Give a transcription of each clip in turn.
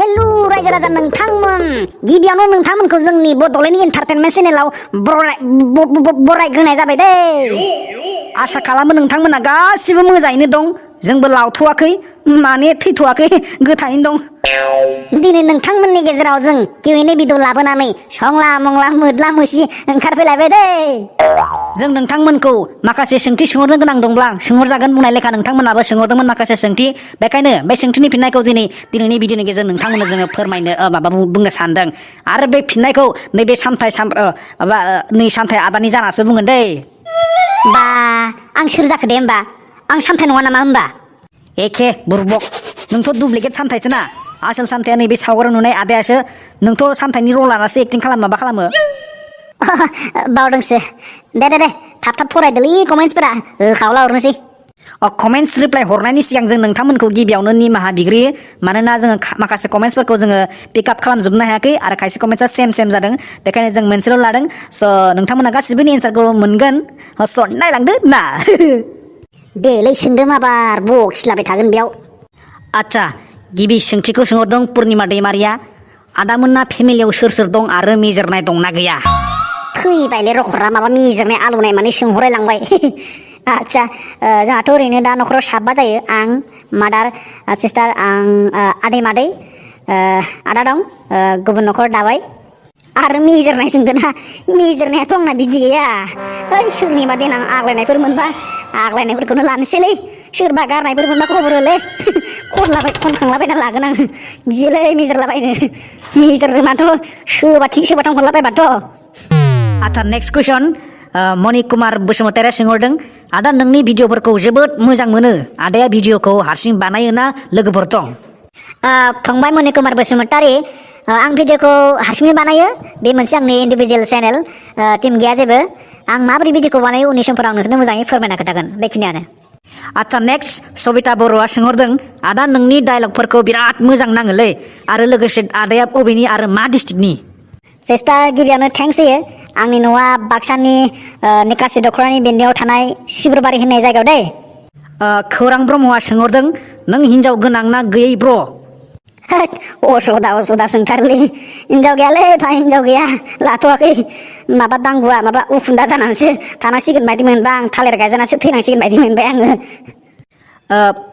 हेलु रायजो राजा नोंथांमोन गिबियावनो नोंथांमोनखौ जोंनि बड'लेण्ड एन्टारटेनमेन्ट चेनेलाव बरायग्रोनाय जाबाय दै आसा खालामो नोंथांमोना गासिबो मोजाङैनो दं जोंबो लावथ'वाखै माने थैथ'वाखै गोथाङैनो दं दिनै नोंथांमोननि गेजेराव जों किउएनए भिडिअ लाबोनानै संला मंला मोद्ला मोसि ओंखारफैलायबाय दै जों नोंथांमोनखौ माखासे सोंथि सोंहरनो गोनां दंब्ला सोंहरजागोन बुंनाय लेखा नोंथांमोनाबो सोंहरदोंमोन माखासे सोंथि बेखायनो बे सोंथिनि फिननायखौ दिनैनि भिडिअनि गेजेरजों नोंथांमोननो जोङो फोरमायनो बुंनो सानदों आरो बे फिननायखौ नैबे सामथाय आदानि जानासो बुंगोन दै बा आं सोर जाखो दे होमबा आं सामथाय नङा नामा होमबा एखे बुरबक नोंथ' दुप्लिकेट सामथायसो ना आसोल सामथाया नैबे सावगारियाव नुनाय आदायासो नोंथ' सामथायनि रल लानासो एक्टिं माबा खालामो बावदोंसो दे थाब फरायदोलै कमेन्ट्सफोरा होखावला हरनोसै कमेन्ट्स रिप्लाय हरनायनि सिगां जों नोंथांमोनखौ गिबियावनो निमाहा बिग्रोयो मानोना जोङो माखासे कमेन्ट्सफोरखौ जोङो पिकआप खालामजोबनो हायाखै आरो खायसे कमेन्ट्सा सेम जादों बेखायनो जों मोनसेल' लादों स' नोंथांमोना गासिबोनि एन्सारखौ मोनगोन स' नायलांदो ना देलै सोंदों माबार बखिलाबाय थागोन बेयाव आदसा गिबि सोंथिखौ सोंहरदों पुर्निमा दैमारिया आदामोनना फेमिलियाव सोर दं आरो मेजेरनाय दंना गैया थैबायलै रखरा माबा मेजेरनाय आलौनाय माने सोंहरायलांबाय आदसा जोंहाथ' ओरैनो दा न'खराव साबा जायो आं मादार सिस्टार आं आदै मादै आदा दं गुबुन न'खर दाबाय आरो मेजेरनाय सोंदोंना मेजेरनायाथ' आंना बिदि गैया ओइ सोरनिबा देनां आग्लायनायफोर मोनबा आग्लायनायफोरखौनो लानोसैलै सोरबा गारनायफोर मोनबा खबर होलै खनखांलाबायना लागोन आं गियोलै मेजेरलाबायनो मेजेरनाथ' सोबाथाम हरलाबायबाथ' आदसा नेक्स्ट कुइसन मणि कुमार बसुमतारिया सोंहरदों आदा नोंनि भिडिअफोरखौ जोबोद मोजां मोनो आदाया भिडिअखौ हारसिं बानायो ना लोगोफोर दं फंबाय मणि कुमार बसुमतारि आं भिडिअखौ हारसिङै बानायो बे मोनसे आंनि इन्डिभिजुवेल चेनेल टिम गैया जेबो आं माबोरै भिडिअखौ बानायो उननि समफोराव आं नोंसोरनो मोजाङै फोरमायना खोन्थागोन बेखिनियानो आदसा नेक्स्ट सबिता बर'आ सोंहरदों आदा नोंनि डायलगफोरखौ बिराद मोजां नाङोलै आरो लोगोसे आदाया बबेनि आरो मा डिस्ट्रिक्टनि सिस्टार गिबियावनो थेंक्स होयो आंनि न'आ बाक्सानि निकासि दख'रानि बेन्दोआव थानाय सिब्रुबारि होननाय जायगायाव दै खौरां ब्रह्मआ सोंहरदों नों हिनजाव गोनां ना गैयै ब्र' असदा सोंथारोलै हिनजाव गैयालै भाइ हिनजाव गैया लाथ'वाखै माबा दांगुआ माबा उखुन्दा जानानैसो थानांसिगोन बायदि मोनबा आं थालिर गायजानासो थैनांसिगोन बायदि मोनबाय आङो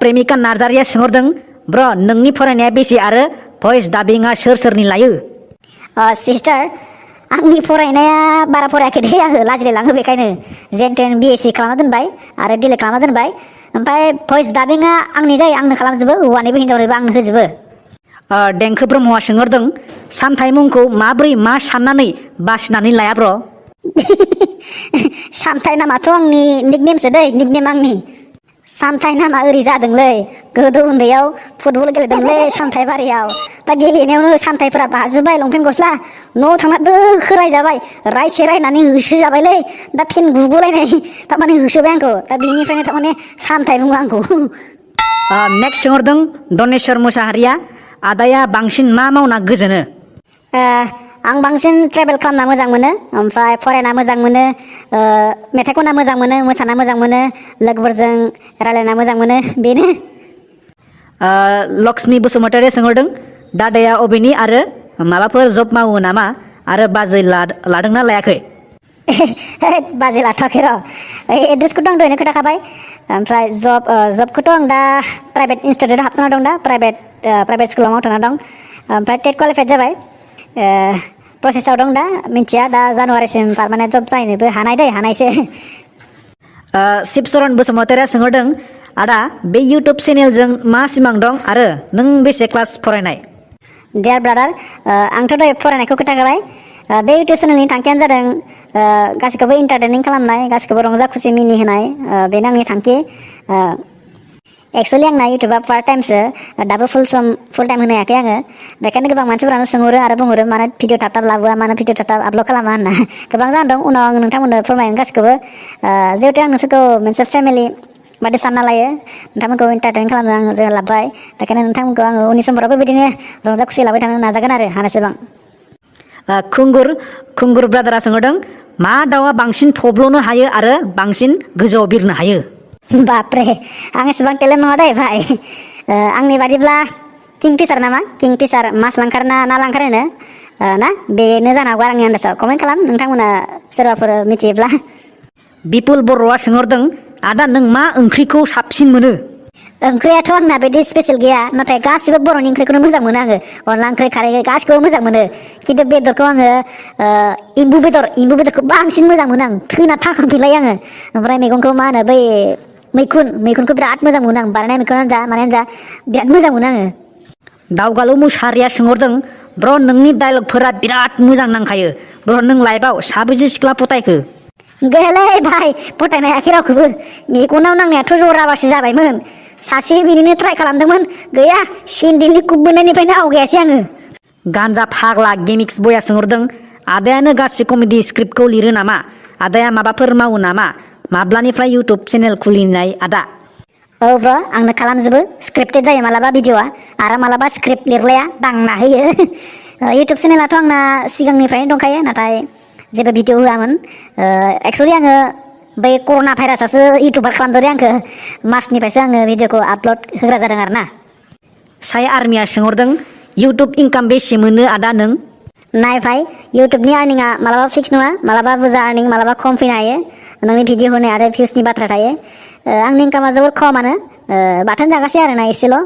प्रेमिका नार्जारिया सोंहरदों ब्र' नोंनि फरायनाया बेसे आरो भइस डाबिंआ सोरनि लायो सिस्टार आंनि फरायनाया बारा फरायाखै दे आङो लाजिलायलाङो बेखायनो जेन थेन बिएससि खालामना दोनबाय आरो डिलेट खालामना दोनबाय ओमफ्राय भइस डाबिंआ आंनि दै आंनो खालामजोबो हौवानिबो हिनजावनिबो आंनो होजोबो देंखो ब्रह्मआ सोंहरदों सामथाय मुंखौ माब्रै मा साननानै बासिनानै लाया ब्र' सामथाय नामाथ' आंनि निकनेमसो दै निकनेम आंनि सामथाय नामा ओरै जादोंलै गोदो उन्दैयाव फुटबल गेलेदोंलै सामथाय बारियाव दा गेलेनायावनो सामथायफोरा बाजुबाय लंपेन्ट गस्ला न'आव थांना दोखोरायजाबाय रायसे रायनानै होसोजाबायलै दा फेन गुगुलायनाय थारमाने होसोबाय आंखौ दा बेनिफ्रायनो थारमाने सामथाय बुङो आंखौ नेक्स्ट सोंहरदों दनेश्वर मुसाहारिया आदाया बांसिन मा मावना गोजोनो आं बांसिन ट्रेभेल खालामना मोजां मोनो ओमफ्राय फरायना मोजां मोनो मेथाइ खनना मोजां मोनो मोसाना मोजां मोनो लोगोफोरजों रायलायना मोजां मोनो बेनो लक्ष्मी बसुमतारिया सोंहरदों दादाया अबेनि आरो माबाफोर जब मावो नामा आरो बाजै लादोंना लायाखै बाजै लाथ'वाखै र' एड्रेसखौथ' आं दहायनो खोन्थाखाबाय ओमफ्राय जबखौथ' आं दा प्राइभेट इनस्टिटिउटआव हाबथ'ना दं दा प्राइभेट स्कुलाव मावथ'ना दं ओमफ्राय टेट क्वालिफाइड जाबाय प्रसेसआव दं दा मिन्थिया दा जानुवारिसिम पारमानेन्ट जब जाहैनोबो हानायसो शिबचरन बसुमतारिया सोंहरदों आदा बे इउटुब चेनेलजों मा सिमां दं आरो नों बेसे क्लास फरायनाय डियार ब्रादार आंथ' दहाय फरायनायखौ खोन्थाखाबाय बे इउटुब चेनेलनि थांखियानो जादों गासिखौबो इन्टारटेनिं खालामनाय गासिखौबो रंजा खुसि मिनिहोनाय बेनो आंनि थांखि एक्सुवेलि आंना इउटुबा पार्ट टाइमसो दाबो फुल टाइम होनो हायाखै आङो बेखायनो गोबां मानसिफोरानो सोंहरो आरो बुंहरो मानो भिडिअ थाब लाबोआ मानो भिडिअ थाब आपलड खालामा होनना गोबां जाहोन दं उनाव आं नोंथांमोननो फोरमायगोन गासिखौबो जिहेतु आं नोंसोरखौ मोनसे फेमिलि बादि सानना लायो नोंथांमोनखौ इन्टारटेन खालामनो आङो जों लाबोबाय बेखायनो नोंथांमोनखौ आङो उननि समफोरावबो बिदिनो रंजा खुसि लाबाय थानो नाजागोन आरो हानायसेबां खुंगुर ब्रादारा सोंहरदों मा दाउआ बांसिन थब्ल'नो हायो आरो बांसिन गोजौआव बिरनो हायो बापरे आं एसेबां टेलेन्ट नङा दे भाइ आंनि बादिब्ला किंफिसार नामा किंफिसार मास लांखार ना लांखार होनो ना बेनो जानो हागौ आंनि आन्दाजाव कमेन्ट खालाम नोंथांमोना सोरबाफोर मिथियोब्ला बिपुल बर'आ सोंहरदों आदा नों मा ओंख्रिखौ साबसिन मोनो ओंख्रियाथ' आंना बिदि स्पेशल गैया नाथाय गासिबो बर'नि ओंख्रिखौनो मोजां मोनो आङो अनला ओंख्रि खारै गासिखौबो मोजां मोनो खिन्थु बेदरखौ आङो एम्बु बेदरखौ बांसिन मोजां मोनो आं थोना थाखांफिनलायो आङो ओमफ्राय मैगंखौ मा होनो बै मैखुनखौ बिराद मोजां मोनो आं बानायनाय मैखुनानो जा मानायानो जा बिराद मोजां मोनो आङो दावगालु मुसाहारिया सोंहरदों ब्र नोंनि डायलगफोरा बिराद मोजां नांखायो ब्र नों लाइभआव साबेसे सिख्ला पटायखो गैयालै भाइ पटायनो हायाखै रावखौबो मेगनाव नांनायाथ' जराबासो जाबायमोन सासे बिनिनो ट्राइ खालामदोंमोन गैया सेन्देलनि कुप मोननायनिफ्रायनो आवगायासै आङो गान्जा फाग्ला गेमिक्स बया सोंहरदों आदायानो गासै कमेडि स्क्रिप्टखौ लिरो नामा आदाया माबाफोर मावो नामा माब्लानिफ्राय इउटुब चेनेल खुलिनाय आदा औ ब्र आंनो खालामजोबो स्क्रिप्टेड जायो मालाबा भिडिअआ आरो मालाबा स्क्रिप्ट लिरलाया दांना होयो इउटुब चेनेलाथ' आंना सिगांनिफ्रायनो दंखायो नाथाय जेबो भिडिअ होआमोन एक्सुवेलि आङो बै कर'ना भाइरासासो इउटुबार खालामदों आंखौ मार्चनिफ्रायसो आङो भिडिअखौ आपल'ड होग्रा जादों आरो ना साय आर्मिया सोंहरदों इउटुब इनकाम बेसे मोनो आदा नों नाय भाइ इउटुबनि आर्निंआ मालाबा फिक्स नङा मालाबा बुरजा आर्निं मालाबा खम फैनो हायो नोंनि भिडिअ होनाय आरो भिउसनि बाथ्रा थायो आंनि इनकामा जोबोद खमानो बाथोन जागासै आरोना एसेल'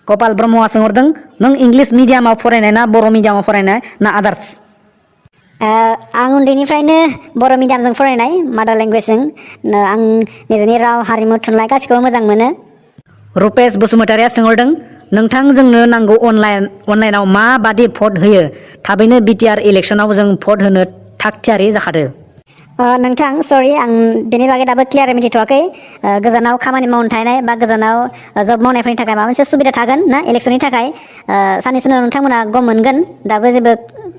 कपाल ब्रह्मआ सोंहरदों नों इंलिस मिडियामाव फरायनाय ना बर' मिडियामाव फरायनाय ना आदार्स आं उन्दैनिफ्रायनो बर' मिडियामजों फरायनाय मादार लेंगुवेजजों आं निजेनि राव हारिमु थुनलाइ गासिखौबो मोजां मोनो रुपेश बसुमतारिया सोंहरदों नोंथां जोंनो नांगौ अनलाइनाव माबादि भट होयो थाबैनो बिटिआर इलेक्सनाव जों भट होनो थाग थियारि जाखादो नोंथां सरि आं बेनि बागै दाबो क्लियारै मिथिथ'वाखै गोजानाव खामानि मावनो थाहैनाय बा गोजानाव जब मावनायफोरनि थाखाय माबा मोनसे सुबिदा थागोन ना इलेक्सननि थाखाय साननैसो उनाव नोंथांमोना गम मोनगोन दाबो जेबो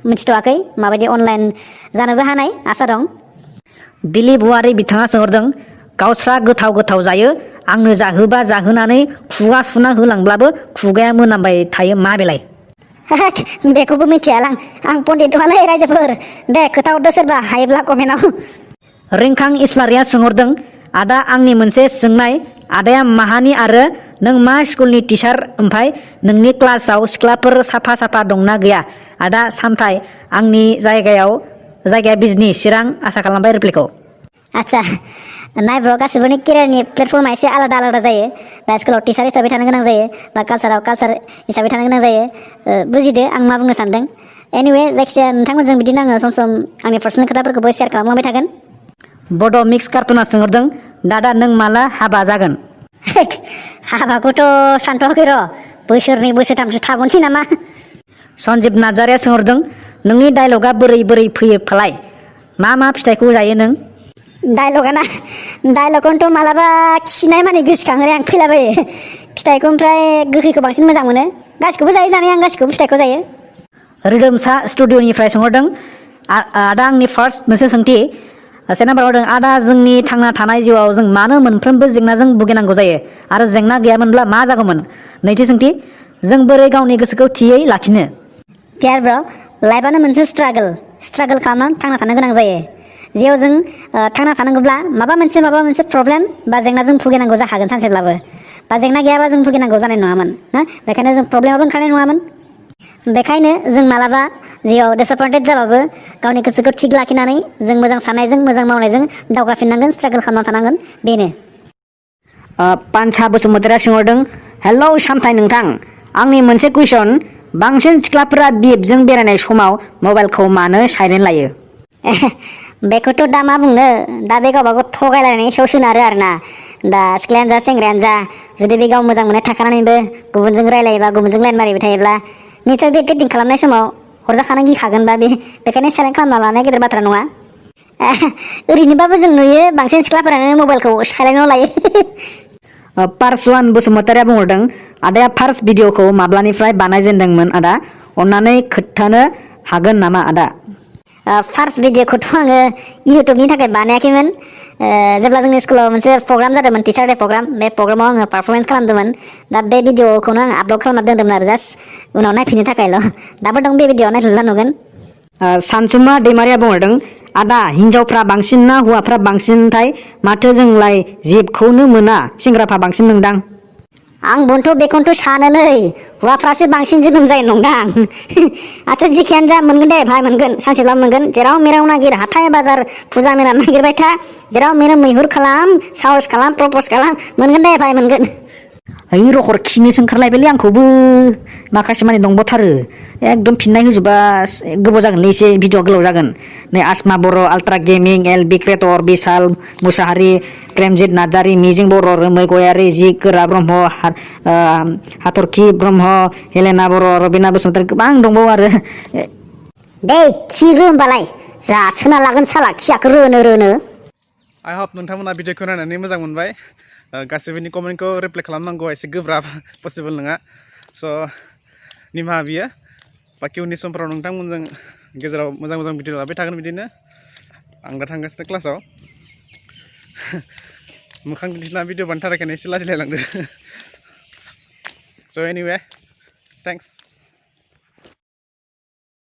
मिथिथ'वाखै माबायदि अनलाइन जानोबो हानाय आसा दं दिलीप औवारि बिथाङा सोंहरदों गावस्रा गोथाव गोथाव जायो आंनो जाहोबा जाहोनानै खुगा सुना होलांब्लाबो खुगाया मोनामबाय थायो मा बेलाय बेखौबो मिथियालां आं पन्डित नङालै रायजोफोर दे खोथा हरदो सोरबा हायोब्ला कमेन्टआव रिंखां इस्लारिया सोंहरदों आदा आंनि मोनसे सोंनाय आदाया माहानि आरो नों मा स्कुलनि टिचार ओमफ्राय नोंनि क्लासाव सिख्लाफोर साफा साफा दंना गैया आदा सामथाय आंनि जायगाया बिजनि चिरां आसा खालामबाय रिप्लाइखौ आदसा नाय ब्र गासिबोनि केरियारनि प्लेटफर्मा एसे आलादा आलादा जायो दा स्कुलाव टिचार हिसाबै थानो गोनां जायो बा कालसाराव कालसार हिसाबै थानो गोनां जायो बुजिदो आं मा बुंनो सानदों एनिवे जायखिजाया नोंथांमोनजों बिदिनो आङो सम सम आंनि पार्सनेल खोथाफोरखौबो शेयार खालामलांबाय थागोन बड' मिक्स कार्टुना सोंहरदों दादा नों माला हाबा जागोन हाबाखौथ' सानथ'वाखै र' बोसोरनै बोसोरथामसो थाबावनोसै नामा सन्जिब नार्जारिया सोंहरदों नोंनि डायलगा बोरै बोरै फैयो फालाय मा फिथाइखौ जायो नों डायलगखौनोथ' मालाबा खिनाय माने गोसोखाङो आं फैलाबायो फिथाइखौ ओमफ्राय गोखैखौ बांसिन मोजां मोनो गासिखौबो जायो जानाया आं गासिखौबो फिथाइखौ जायो रोदोमसा स्टुडिअनिफ्राय सोंहरदों आदा आंनि फार्स्ट मोनसे सोंथि से नाम्बाराव होदों आदा जोंनि थांना थानाय जिउआव जों मानो मोनफ्रोमबो जेंनाजों भुगिनांगौ जायो आरो जेंना गैयामोनब्ला मा जागौमोन नैथि सोंथि जों बोरै गावनि गोसोखौ थियै लाखिनो डियार ब्र लाइफआनो मोनसे स्ट्रागल खालामनानै थांना थानो गोनां जायो जेयाव जों थांना थानांगौब्ला माबा मोनसे प्रब्लेम बा जेंनाजों भुगिनांगौ जाखागोन सानसेब्लाबो बा जेंना गैयाबा जों भुगिनांगौ जानाय नङामोन ना बेखायनो जों प्रब्लेमाबो ओंखारनाय नङामोन बेखायनो जों मालाबा जिउआव डिसएपइन्टेड जाबाबो गावनि गोसोखौ थिग लाखिनानै जों मोजां साननायजों मोजां मावनायजों दावगाफिननांगोन स्ट्रागल खालामना थानांगोन बेनो पान्सा बसुमतारिया सोंहरदों हेलौ सामथाय नोंथां आंनि मोनसे कुइसन बांसिन सिख्लाफोरा बिएफजों बेरायनाय समाव मबाइलखौ मानो साइलेन्ट लायो बेखौथ' दा मा बुंनो दा बे गावबागाव थगायलायनायनि सायाव सोनारो आरोना दा सिख्लायानो जा सेंग्रायानो जा जुदि बे गाव मोजां मोननाय थाखानानैबो गुबुनजों रायलायोबा गुबुनजों लाइन मारिबाय थायोब्ला निसय बे डेटिं खालामनाय समाव हरजाखानो गिखागोनबा बेखायनो साइलेन्ट खालामना लानाया गेदेर बाथ्रा नङा ओरैनोबाबो जों नुयो बांसिन सिख्लाफोरानो मबाइलखौ साइलेन्टआव लायो पार्सवान बसुमतारिया बुंहरदों आदाया फार्स्ट भिडिअखौ माब्लानिफ्राय बानायजेनदोंमोन आदा अन्नानै खोन्थानो हागोन नामा आदा फार्स्ट भिडिअखौथ' आङो इउटुबनि थाखाय बानायाखैमोन जेब्ला जोंनि स्कुलाव मोनसे प्रग्राम जादोंमोन टिचार डे प्रग्राम बे प्रग्रामाव आङो पारफरमेन्स खालामदोंमोन दा बे भिडिअखौनो आं आपल'ड खालामना दोनदोंमोन आरो जास्ट उनाव नायफिननो थाखायल' दाबो दं बे भिडिअ नायफिनब्ला नुगोन सानसुमा दैमारिया बुंहरदों आदा हिनजावफ्रा बांसिन ना हौवाफ्रा बांसिनथाय माथो जोंलाय जेबखौनो मोना सेंग्राफ्रा बांसिन नोंदां आं बनथ' बेखौनोथ' सानोलै हौवाफ्रासो बांसिन जोनोम जायो नंदां आच्छा जिखियानो जा मोनगोन दे भाइ मोनगोन सानसेब्ला मोनगोन जेराव मेराव नागिर हाथाय बाजार फुजा मेला नागिरबाय था जेराव मेराव मैहुर खालाम साहस खालाम प्रप'ज खालाम मोनगोन दे भाइ मोनगोन ओइ रखर खिनोसो ओंखारलायबायलै आंखौबो माखासे माने दंबावथारो एकदम फिननाय होजोबबा गोबाव जागोनलै एसे भिडिअ गोलाव जागोन नै Asma Boro' ultra gaming L B creator Bishal Mushahary Premjit Narzary Mijing Boro' Romai Gayari जि गोरा ब्रह्म हाथरखि ब्रह्म हेलेना बर' रबिना बसुमतारि गोबां दंबावो आरो दे खिरो होमबालाय जासोना लागोन साला खियाखौ रोनो आइ हप नोंथांमोना भिडिअखौ नायनानै मोजां मोनबाय गासैबोनि कमेन्टखौ रिप्लाइ खालामनांगौआ एसे गोब्राब पसिबोल नङा स' निमाहा बियो बाखि उननि समफोराव नोंथांमोनजों गेजेराव मोजां मोजां भिडिअ लाबाय थागोन बिदिनो आं दा थांगासिनो क्लासाव मोखां दिन्थिना भिडिअ बानायथाराखैनो एसे लाजिलायलांदो स' एनिवे थेंक्स